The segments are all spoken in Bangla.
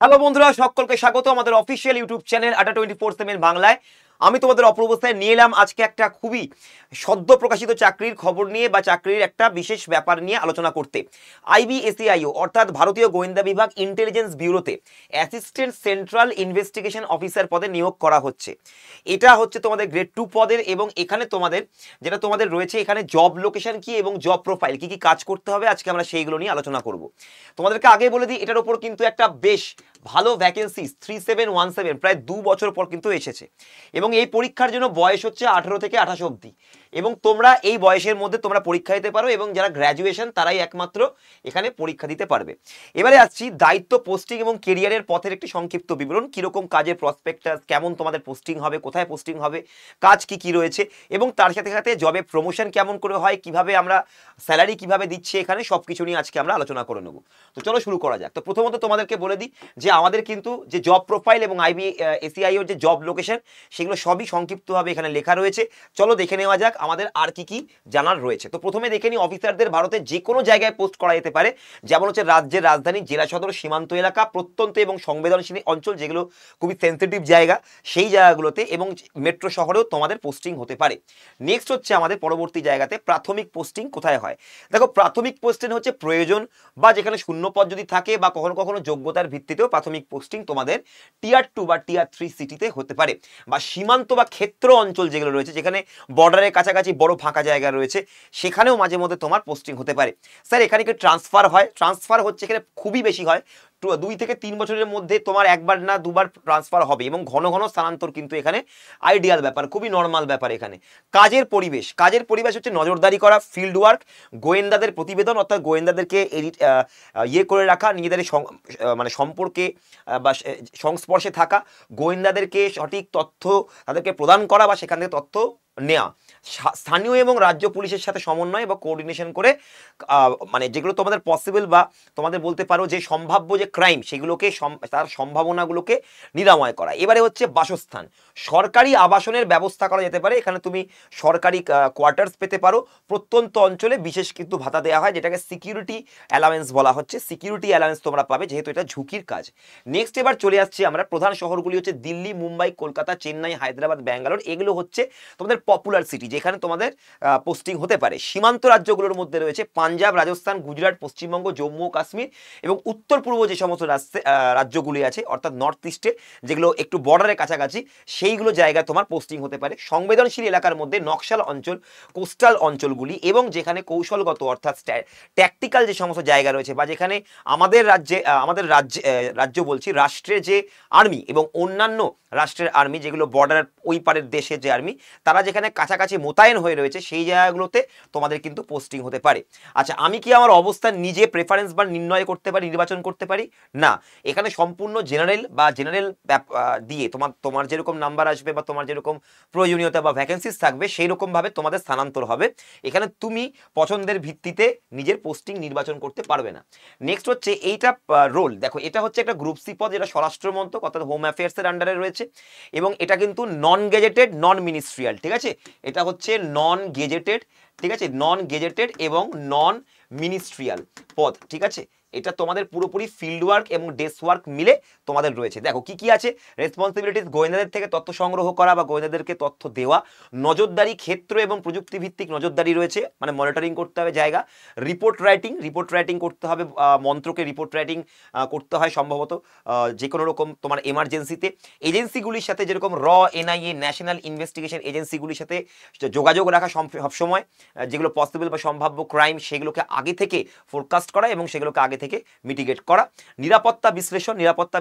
হ্যালো বন্ধুরা, সকলকে স্বাগত আমাদের অফিসিয়াল ইউটিউব চ্যানেল আড্ডা 24/7 বাংলায়। আমি তোমাদের অপূর্বস্থায় নিয়ে এলাম আজকে একটা খুবই সদ্য প্রকাশিত চাকরির খবর নিয়ে বা চাকরির একটা বিশেষ ব্যাপার নিয়ে আলোচনা করতে। আইবিএসিআইও অর্থাৎ ভারতীয় গোয়েন্দা বিভাগ ইন্টেলিজেন্স ব্যুরোতে অ্যাসিস্ট্যান্ট সেন্ট্রাল ইনভেস্টিগেশন অফিসার পদে নিয়োগ করা হচ্ছে। এটা হচ্ছে তোমাদের গ্রেড 2 পদের এবং এখানে তোমাদের রয়েছে এখানে জব লোকেশন কি এবং জব প্রোফাইল কি কি কাজ করতে হবে, আজকে আমরা সেইগুলো নিয়ে আলোচনা করব। তোমাদেরকে আগে বলে দিই, এটার উপর কিন্তু একটা বেশ ভালো ভ্যাকেন্সি 3717 প্রায় 2 বছর পর কিন্তু এসেছে এবং এই পরীক্ষার জন্য বয়স হচ্ছে 18 থেকে 28 অবধি এবং তোমরা এই বয়সের মধ্যে তোমরা পরীক্ষা দিতে পারো এবং যারা গ্র্যাজুয়েশন তারাই একমাত্র এখানে পরীক্ষা দিতে পারবে। এবারে আসছি দায়িত্ব, পোস্টিং এবং কেরিয়ারের পথের একটি সংক্ষিপ্ত বিবরণ। কিরকম কাজের প্রসপেক্টাস, কেমন তোমাদের পোস্টিং হবে, কোথায় পোস্টিং হবে, কাজ কি কি রয়েছে এবং তার সাথে সাথে জবে প্রমোশন কেমন করে হয়, কিভাবে আমরা স্যালারি কিভাবে দিচ্ছি, এখানে সবকিছু নিয়ে আজকে আমরা আলোচনা করে নেব। তো চলো শুরু করা যাক। তো প্রথমত তোমাদেরকে বলে দিই যে আমাদের কিন্তু যে জব প্রোফাইল এবং আইবিএসিআইওর যে জব লোকেশন সেগুলো সবই সংক্ষিপ্তভাবে এখানে লেখা রয়েছে। চলো দেখে নেওয়া যাক আমাদের আর কি কি জানার রয়েছে। তো প্রথমে দেখে নিই, অফিসারদের ভারতের যে কোনো জায়গায় পোস্ট করা যেতে পারে, যেমন হচ্ছে রাজ্যের রাজধানী, জেলা সদর, সীমান্ত এলাকা, প্রত্যন্ত এবং সংবেদনশীল অঞ্চল যেগুলো খুবই সেন্সিটিভ জায়গা সেই জায়গাগুলোতে, এবং মেট্রো শহরেও তোমাদের পোস্টিং হতে পারে। নেক্সট হচ্ছে আমাদের পরবর্তী জায়গাতে প্রাথমিক পোস্টিং কোথায় হয়। দেখো, প্রাথমিক পোস্টিং হচ্ছে প্রয়োজন বা যেখানে শূন্য পদ যদি থাকে বা কখনো কখনো যোগ্যতার ভিত্তিতেও প্রাথমিক পোস্টিং তোমাদের টিয়ার 2 বা টিয়ার 3 সিটিতে হতে পারে, বা সীমান্ত বা ক্ষেত্র অঞ্চল যেগুলো রয়েছে যেখানে বর্ডারের কাছাকাছি বড় ফাঁকা জায়গা রয়েছে সেখানেও মাঝে মধ্যে তোমার পোস্টিং হতে পারে। স্যার এখানে কি ট্রান্সফার হয়? ট্রান্সফার হচ্ছে এখানে খুবই বেশি হয়, 2 থেকে 3 বছরের মধ্যে তোমার একবার না দুবার ট্রান্সফার হবে এবং ঘন ঘন স্থানান্তর কিন্তু এখানে আইডিয়াল ব্যাপার, খুবই নর্মাল ব্যাপার। এখানে কাজের পরিবেশ হচ্ছে নজরদারি করা, ফিল্ড ওয়ার্ক, গোয়েন্দাদের প্রতিবেদন অর্থাৎ গোয়েন্দাদেরকে করে রাখা, নিজেদের মানে সম্পর্কে বা সংস্পর্শে থাকা, গোয়েন্দাদেরকে সঠিক তথ্য তাদেরকে প্রদান করা বা সেখান থেকে তথ্য নেওয়া, স্থানীয় এবং রাজ্য পুলিশের সাথে সমন্বয় বা কোঅর্ডিনেশন করে মানে যেগুলো তোমাদের পসিবল বা তোমাদের বলতে পারো যে সম্ভাব্য যে ক্রাইম সেগুলোকে তার সম্ভাবনাগুলোকে নিরাময় করা। এবারে হচ্ছে বাসস্থান, সরকারি আবাসনের ব্যবস্থা করা যেতে পারে। এখানে তুমি সরকারি কোয়ার্টার্স পেতে পারো। প্রত্যন্ত অঞ্চলে বিশেষ কিন্তু ভাতা দেওয়া হয় যেটাকে সিকিউরিটি অ্যালাওয়েন্স বলা হচ্ছে। সিকিউরিটি অ্যালাওয়েন্স তোমরা পাবে যেহেতু এটা ঝুঁকির কাজ। নেক্সট এবার চলে আসছি আমরা, প্রধান শহরগুলি হচ্ছে দিল্লি, মুম্বাই, কলকাতা, চেন্নাই, হায়দ্রাবাদ, ব্যাঙ্গালোর। এগুলো হচ্ছে তোমাদের পপুলার সিটি যেখানে তোমাদের পোস্টিং হতে পারে। সীমান্ত রাজ্যগুলোর মধ্যে রয়েছে পাঞ্জাব, রাজস্থান, গুজরাট, পশ্চিমবঙ্গ, জম্মু ও কাশ্মীর এবং উত্তর পূর্ব যে সমস্ত রাজ্যগুলি আছে অর্থাৎ নর্থ ইস্টে যেগুলো একটু বর্ডারের কাছাকাছি সেইগুলো জায়গায় তোমার পোস্টিং হতে পারে। সংবেদনশীল এলাকার মধ্যে নকশাল অঞ্চল, কোস্টাল অঞ্চলগুলি এবং যেখানে কৌশলগত অর্থাৎ ট্যাকটিক্যাল যে সমস্ত জায়গা রয়েছে বা যেখানে আমাদের রাজ্য বলছি রাষ্ট্রের যে আর্মি এবং অন্যান্য রাষ্ট্রের আর্মি যেগুলো বর্ডারের ওই পারের দেশের যে আর্মি তারা যেখানে কাছাকাছি মোতায়েন হয়ে রয়েছে সেই জায়গাগুলোতে তোমাদের কিন্তু পোস্টিং হতে পারে। আচ্ছা, আমি কি আমার অবস্থান নিজে প্রেফারেন্স বা নির্ণয় করতে পারি, নির্বাচন করতে পারি? না, এখানে সম্পূর্ণ জেনারেল দিয়ে তোমার যেরকম নাম্বার আসবে বা তোমার যেরকম প্রয়োজনীয়তা বা ভ্যাকেন্সিস থাকবে সেই রকমভাবে তোমাদের স্থানান্তর হবে। এখানে তুমি পছন্দের ভিত্তিতে নিজের পোস্টিং নির্বাচন করতে পারবে না। নেক্সট হচ্ছে এইটা রোল, দেখো এটা হচ্ছে একটা গ্রুপ সি পদ যেটা স্বরাষ্ট্র মন্ত্রক অর্থাৎ হোম অ্যাফেয়ার্সের আন্ডারে রয়েছে এবং এটা কিন্তু নন গেজেটেড, নন মিনিস্ট্রিয়াল, ঠিক আছে? এটা হচ্ছে নন গেজেটেড, ঠিক আছে, নন গেজেটেড এবং নন মিনিস্ট্রিয়াল পদ, ঠিক আছে? এটা তোমাদের পুরোপুরি ফিল্ড ওয়ার্ক এবং ডেস্ক ওয়ার্ক মিলে তোমাদের রয়েছে। দেখো কি কি আছে, রেসপন্সিবিলিটিস গোয়েন্দাদের থেকে তথ্য সংগ্রহ করা বা গোয়েন্দাদেরকে তথ্য দেওয়া, নজরদারি, ক্ষেত্র এবং প্রযুক্তি ভিত্তিক নজরদারি রয়েছে, মানে মনিটরিং করতে হবে জায়গা, রিপোর্ট রাইটিং করতে হবে, মন্ত্রকে রিপোর্ট রাইটিং করতে হয় সম্ভবত যে কোনো রকম তোমার এমার্জেন্সিতে। এজেন্সিগুলির সাথে যেরকম এনআইএ, ন্যাশনাল ইনভেস্টিগেশন এজেন্সিগুলির সাথে যোগাযোগ রাখা সবসময়, যেগুলো পসিবল বা সম্ভাব্য ক্রাইম সেগুলোকে আগে থেকে ফোরকাস্ট করা এবং সেগুলোকে আগে থেকে মিটিগেট করা। নিরাপত্তা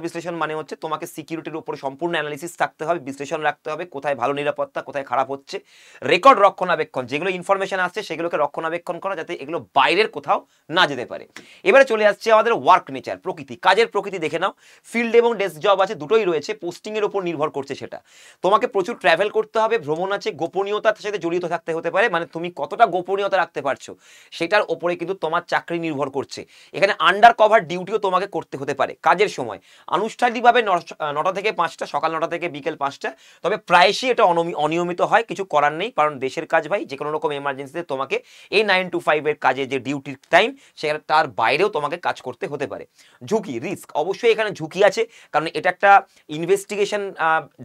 বিশ্লেষণ মানে হচ্ছে তোমাকে সিকিউরিটির উপরে সম্পূর্ণ অ্যানালিসিস থাকতে হবে, বিশ্লেষণ রাখতে হবে কোথায় ভালো নিরাপত্তা, কোথায় খারাপ হচ্ছে। রেকর্ড রক্ষণাবেক্ষণ, যেগুলো ইনফরমেশন আসছে সেগুলোকে রক্ষণাবেক্ষণ করা যাতে এগুলো বাইরের কোথাও না যেতে পারে। এবারে চলে আসছে আমাদের ওয়ার্ক নেচার, প্রকৃতি, কাজের প্রকৃতি দেখে নাও। ফিল্ড এবং ডেস্ক জব আছে, দুটোই রয়েছে, পোস্টিং এর উপর নির্ভর করছে সেটা। তোমাকে প্রচুর ট্রাভেল করতে হবে, ভ্রমণ আছে, গোপনীয়তার সাথে জড়িত থাকতে হতে পারে, মানে তুমি কতটা গোপনীয়তা রাখতে পারছো সেটার উপরে কিন্তু তোমার চাকরি নির্ভর করছে। এখানে আন্ডার কভার ডিউটিও তোমাকে করতে হতে পারে কাজের সময়। আনুষ্ঠানিকভাবে 9টা থেকে 5টা, সকাল 9টা থেকে বিকেল 5টা, তবে প্রায়শই এটা অনিয়মিত হয়, কিছু করার নেই, কারণ দেশের কাজ ভাই, যে কোনো রকম এমার্জেন্সিতে তোমাকে এই 9 to 5 এর কাজে যে ডিউটির টাইম, সেটা তার বাইরেও তোমাকে কাজ করতে হতে পারে। ঝুঁকি, রিস্ক, অবশ্যই এখানে ঝুঁকি আছে, কারণ এটা একটা ইনভেস্টিগেশন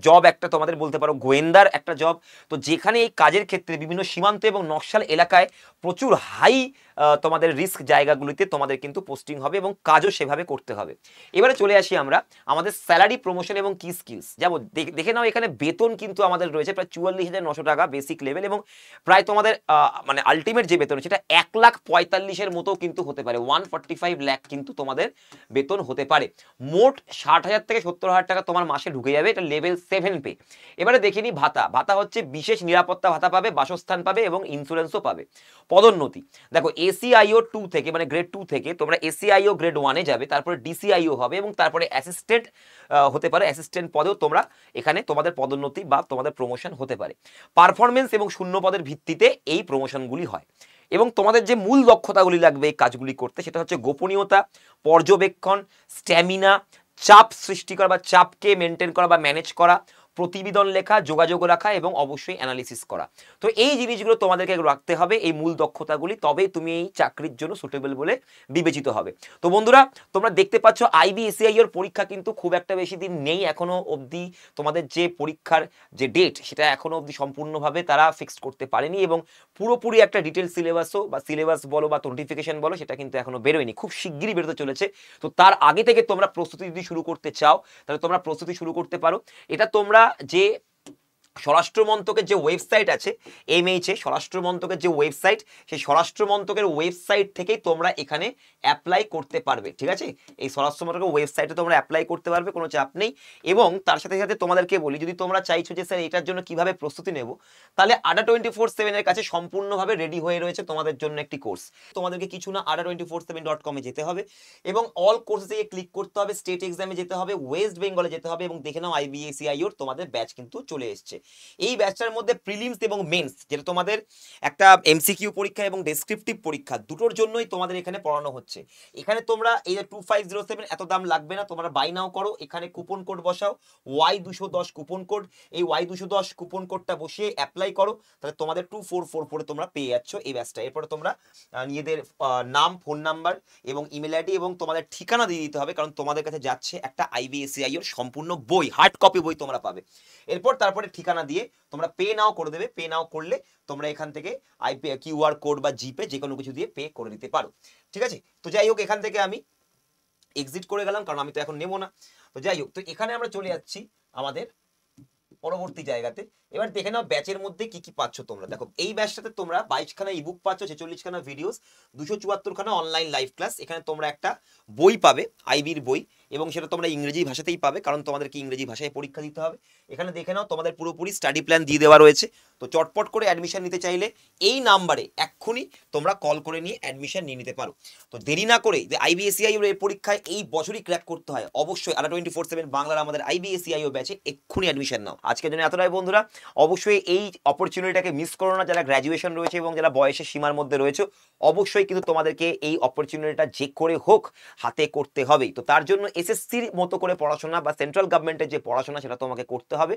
জব, একটা তোমাদের বলতে পারো গোয়েন্দার একটা জব। তো যেখানে এই কাজের ক্ষেত্রে বিভিন্ন সীমান্ত এবং নকশাল এলাকায় প্রচুর হাই তোমাদের রিস্ক জায়গাগুলিতে তোমাদের কিন্তু পোস্টিং হবে এবং কাজও সেভাবে করতে হবে। এবারে চলে আসি আমরা আমাদের স্যালারি, প্রমোশন এবং কি স্কিলস। যেমন দেখে নাও এখানে বেতন কিন্তু আমাদের রয়েছে প্রায় 44,900 টাকা বেসিক লেভেল, এবং প্রায় তোমাদের মানে আলটিমেট যে বেতন সেটা 1,45,000-এর মতো কিন্তু হতে পারে, 145 লাখ কিন্তু তোমাদের বেতন হতে পারে। মোট 60,000 থেকে 70,000 টাকা তোমার মাসে ঢুকে যাবে, এটা লেভেল 7 পে। এবারে দেখে নি ভাতা। ভাতা হচ্ছে বিশেষ নিরাপত্তা ভাতা পাবে, বাসস্থান পাবে এবং ইন্স্যুরেন্সও পাবে। পদোন্নতি, দেখো এসিআইও 2 থেকে মানে গ্রেড 2 থেকে তোমরা এসিআইও গ্রেড 1-এ যাবে, তারপরে ডিসিআইও হবে এবং তারপরে অ্যাসিস্ট্যান্ট হতে পারে, অ্যাসিস্ট্যান্ট পদেও তোমরা এখানে তোমাদের পদোন্নতি বা তোমাদের প্রমোশন হতে পারে। পারফরমেন্স এবং শূন্য পদের ভিত্তিতে এই প্রমোশনগুলি হয়। এবং তোমাদের যে মূল দক্ষতাগুলি লাগবে এই কাজগুলি করতে, সেটা হচ্ছে গোপনীয়তা, পর্যবেক্ষণ, স্ট্যামিনা, চাপ সৃষ্টি করা বা চাপকে মেনটেন করা বা ম্যানেজ করা, প্রতিবেদন লেখা, যোগাযোগ রাখা এবং অবশ্যই অ্যানালিসিস করা। তো এই জিনিসগুলো তোমাদেরকে রাখতে হবে, এই মূল দক্ষতাগুলি, তবেই তুমি এই চাকরির জন্য সুটেবল বলে বিবেচিত হবে। তো বন্ধুরা, তোমরা দেখতে পাচ্ছ আইবিএসিআই এর পরীক্ষা কিন্তু খুব একটা বেশি দিন নেই এখনো অবধি। তোমাদের যে পরীক্ষার যে ডেট সেটা এখনো অবধি সম্পূর্ণভাবে তারা ফিক্সড করতে পারেনি, এবং পুরোপুরি একটা ডিটেল সিলেবাসও বা সিলেবাস বলো বা নোটিফিকেশন বলো সেটা কিন্তু এখনো বেরোয়নি, খুব শিগগিরই বেরোতে চলেছে। তো তার আগে থেকে তোমরা প্রস্তুতি যদি শুরু করতে চাও তাহলে তোমরা প্রস্তুতি শুরু করতে পারো। এটা তোমরা যে স্বরাষ্ট্র মন্ত্রকের যে ওয়েবসাইট আছে এমএইচএ, স্বরাষ্ট্র মন্ত্রকের যে ওয়েবসাইট, সেই স্বরাষ্ট্র মন্ত্রকের ওয়েবসাইট থেকেই তোমরা এখানে অ্যাপ্লাই করতে পারবে, ঠিক আছে? এই স্বরাষ্ট্র মন্ত্রকের ওয়েবসাইটে তোমরা অ্যাপ্লাই করতে পারবে, কোনো চাপ নেই। এবং তার সাথে সাথে তোমাদেরকে বলি, যদি তোমরা চাইছো যে স্যার এটার জন্য কিভাবে প্রস্তুতি নেব, তাহলে ADA247 এর কাছে সম্পূর্ণভাবে রেডি হয়ে রয়েছে তোমাদের জন্য একটি কোর্স। তোমাদেরকে কিছু না, ADA247.com-এ যেতে হবে এবং অল কোর্সে গিয়ে ক্লিক করতে হবে, স্টেট এক্সামে যেতে হবে, ওয়েস্ট বেঙ্গলে যেতে হবে এবং দেখে নাও আইবিএসিআইওর তোমাদের ব্যাচ কিন্তু চলে এসছে। এই ব্যাচটার মধ্যে প্রিলিমস এবং মেন্স, যেটা তোমাদের একটা এমসিকিউ পরীক্ষা এবং ডেসক্রিপটিভ পরীক্ষা, দুটোর জন্যই তোমাদের এখানে পড়ানো হচ্ছে। এখানে তোমরা এই 2507 এত দাম লাগবে না, তোমরা বাই নাও করো, এখানে কুপন কোড বসাও Y210 কুপন কোড, এই Y210 কুপন কোডটা বসিয়ে অ্যাপ্লাই করো, তাহলে তোমাদের 2444 তোমরা পেয়ে যাচ্ছ এই ব্যাচটা। এরপরে তোমরা নিজেদের নাম, ফোন নাম্বার এবং ইমেল আইডি এবং তোমাদের ঠিকানা দিয়ে দিতে হবে, কারণ তোমাদের কাছে যাচ্ছে একটা আইবিএসিআই এর সম্পূর্ণ বই, হার্ড কপি বই তোমরা পাবে। তারপরে ঠিকানা দিয়ে তোমরা পে নাও করে দেবে। পে নাও করলে তোমরা এখান থেকে আইপি কিউআর কোড বা জিপে যে কোনো কিছু দিয়ে পে করে দিতে পারো, ঠিক আছে? তো যাই হোক, এখান থেকে আমি এক্সিট করে গেলাম, কারণ আমি তো এখন নেবো না। তো যাই হোক, তো এখানে আমরা চলে যাচ্ছি আমাদের পরবর্তী জায়গাতে। এবার দেখে নাও ব্যাচের মধ্যে কি কি পাচ্ছ তোমরা। দেখো, এই ব্যাচটাতে তোমরা 22খানা ইবুক পাচ্ছ, 46খানা ভিডিওস, 274খানা অনলাইন লাইভ ক্লাস। এখানে তোমরা একটা বই পাবে, আইবির বই, এবং সেটা তোমরা ইংরেজি ভাষাতেই পাবে, কারণ তোমাদেরকে ইংরেজি ভাষায় পরীক্ষা দিতে হবে। এখানে দেখে নাও তোমাদের পুরোপুরি স্টাডি প্ল্যান দিয়ে দেওয়া রয়েছে। তো চটপট করে অ্যাডমিশন নিতে চাইলে এই নাম্বারে এক্ষুনি তোমরা কল করে নিয়ে অ্যাডমিশন নিয়ে নিতে পারো। তো দেরি না করে, যে আইবিএসিআই এর পরীক্ষায় এই বছরই ক্র্যাক করতে হয়, অবশ্যই ADA247 বাংলার আমাদের আইবিএসিআই ব্যাচে এক্ষুনি অ্যাডমিশন নাও। আজকের জন্য এতটাই বন্ধুরা, অবশ্যই এই অপরচুনিটিটাকে মিস করো না। যারা গ্র্যাজুয়েশন রয়েছে এবং যারা বয়সের সীমার মধ্যে রয়েছে, অবশ্যই কিন্তু তোমাদেরকে এই অপরচুনিটিটা যে করে হোক হাতে করতে হবে। তো তার জন্য এসএসসির মতো করে পড়াশোনা বা সেন্ট্রাল গভর্নমেন্টের যে পড়াশোনা সেটা তোমাকে করতে হবে।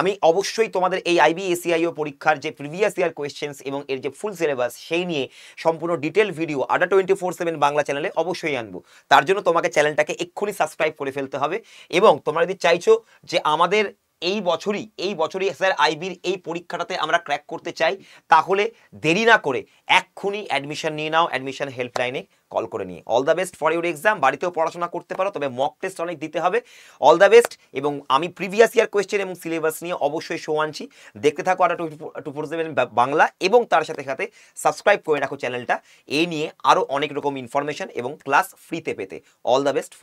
আমি অবশ্যই তোমাদের এই আইবিএসিআইও পরীক্ষার যে প্রিভিয়াস ইয়ার কোয়েশ্চেন্স এবং এর যে ফুল সিলেবাস সেই নিয়ে সম্পূর্ণ ডিটেল ভিডিও ADA247 বাংলা চ্যানেলে অবশ্যই আনবো। তার জন্য তোমাকে চ্যানেলটাকে এক্ষুনি সাবস্ক্রাইব করে ফেলতে হবে। এবং তোমরা যদি চাইছো যে আমাদের এই বছরই স্যার আইবির এই পরীক্ষাটাতে আমরা ক্র্যাক করতে চাই, তাহলে দেরি না করে এক্ষুনি অ্যাডমিশন নিয়ে নাও, অ্যাডমিশন হেল্পলাইনে কল করে নিয়ে। All the best for your exam. বাড়িতেও পড়াশোনা করতে পারো, তবে মক টেস্ট অনেক দিতে হবে। All the best. এবং আমি প্রিভিয়াস ইয়ার কোয়েশ্চেন এবং সিলেবাস নিয়ে অবশ্যই শো আনছি, দেখতে থাকো ADA247 বাংলা, এবং তার সাথে সাথে সাবস্ক্রাইব করে রাখো চ্যানেলটা, এই নিয়ে আরও অনেক রকম ইনফরমেশন এবং ক্লাস ফ্রিতে পেতে। All the best for